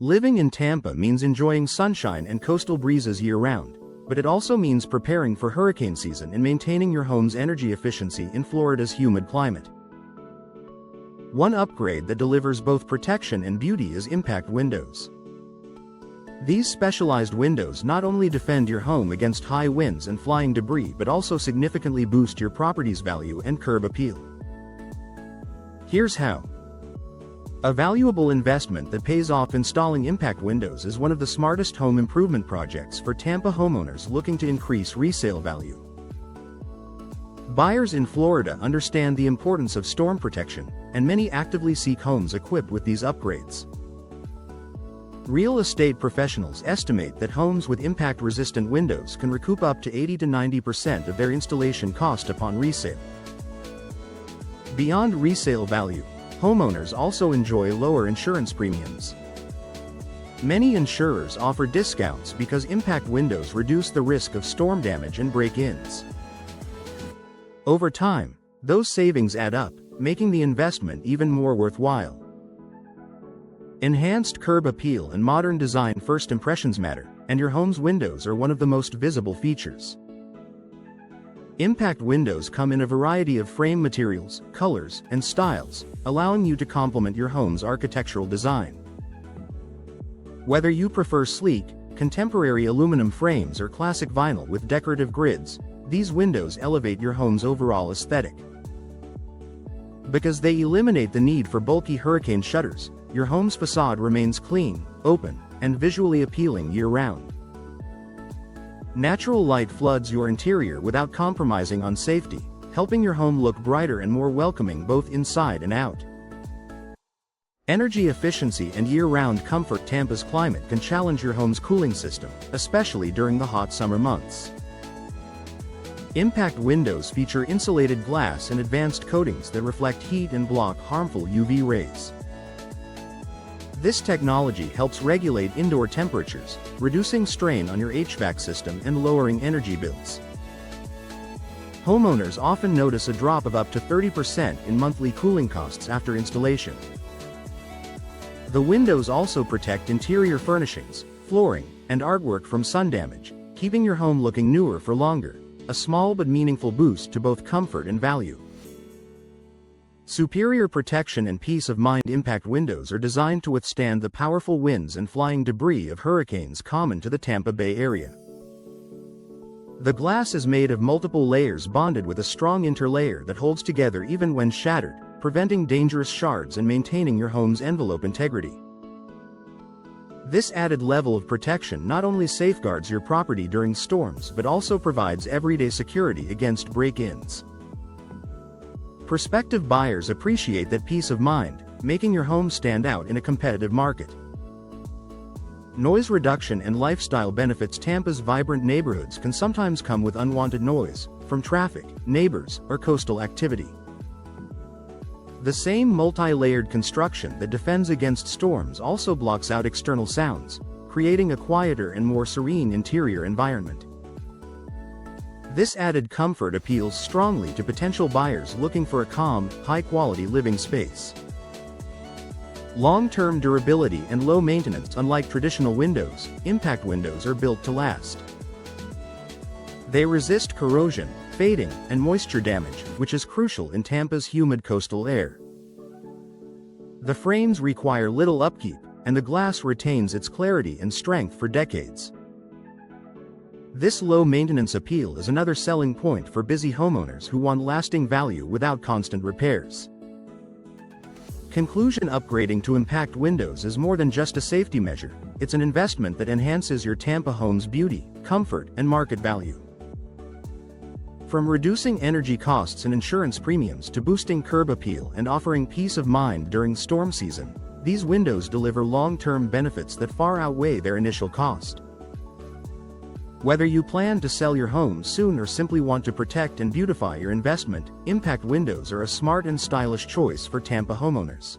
Living in Tampa means enjoying sunshine and coastal breezes year-round, but it also means preparing for hurricane season and maintaining your home's energy efficiency in Florida's humid climate. One upgrade that delivers both protection and beauty is impact windows. These specialized windows not only defend your home against high winds and flying debris but also significantly boost your property's value and curb appeal. Here's how. A valuable investment that pays off. Installing impact windows is one of the smartest home improvement projects for Tampa homeowners looking to increase resale value. Buyers in Florida understand the importance of storm protection, and many actively seek homes equipped with these upgrades. Real estate professionals estimate that homes with impact-resistant windows can recoup up to 80 to 90% of their installation cost upon resale. Beyond resale value, homeowners also enjoy lower insurance premiums. Many insurers offer discounts because impact windows reduce the risk of storm damage and break-ins. Over time, those savings add up, making the investment even more worthwhile. Enhanced curb appeal and modern design. First impressions matter, and your home's windows are one of the most visible features. Impact windows come in a variety of frame materials, colors, and styles, allowing you to complement your home's architectural design. Whether you prefer sleek, contemporary aluminum frames or classic vinyl with decorative grids, these windows elevate your home's overall aesthetic. Because they eliminate the need for bulky hurricane shutters, your home's facade remains clean, open, and visually appealing year-round. Natural light floods your interior without compromising on safety, helping your home look brighter and more welcoming both inside and out. Energy efficiency and year-round comfort. Tampa's climate can challenge your home's cooling system, especially during the hot summer months. Impact windows feature insulated glass and advanced coatings that reflect heat and block harmful UV rays. This technology helps regulate indoor temperatures, reducing strain on your HVAC system and lowering energy bills. Homeowners often notice a drop of up to 30% in monthly cooling costs after installation. The windows also protect interior furnishings, flooring, and artwork from sun damage, keeping your home looking newer for longer, a small but meaningful boost to both comfort and value. Superior protection and peace of mind. Impact windows are designed to withstand the powerful winds and flying debris of hurricanes common to the Tampa Bay area. The glass is made of multiple layers bonded with a strong interlayer that holds together even when shattered, preventing dangerous shards and maintaining your home's envelope integrity. This added level of protection not only safeguards your property during storms but also provides everyday security against break-ins. Prospective buyers appreciate that peace of mind, making your home stand out in a competitive market. Noise reduction and lifestyle benefits. Tampa's vibrant neighborhoods can sometimes come with unwanted noise, from traffic, neighbors, or coastal activity. The same multi-layered construction that defends against storms also blocks out external sounds, creating a quieter and more serene interior environment. This added comfort appeals strongly to potential buyers looking for a calm, high-quality living space. Long-term durability and low maintenance. Unlike traditional windows, impact windows are built to last. They resist corrosion, fading, and moisture damage, which is crucial in Tampa's humid coastal air. The frames require little upkeep, and the glass retains its clarity and strength for decades. This low-maintenance appeal is another selling point for busy homeowners who want lasting value without constant repairs. Conclusion: upgrading to impact windows is more than just a safety measure, it's an investment that enhances your Tampa home's beauty, comfort, and market value. From reducing energy costs and insurance premiums to boosting curb appeal and offering peace of mind during storm season, these windows deliver long-term benefits that far outweigh their initial cost. Whether you plan to sell your home soon or simply want to protect and beautify your investment, impact windows are a smart and stylish choice for Tampa homeowners.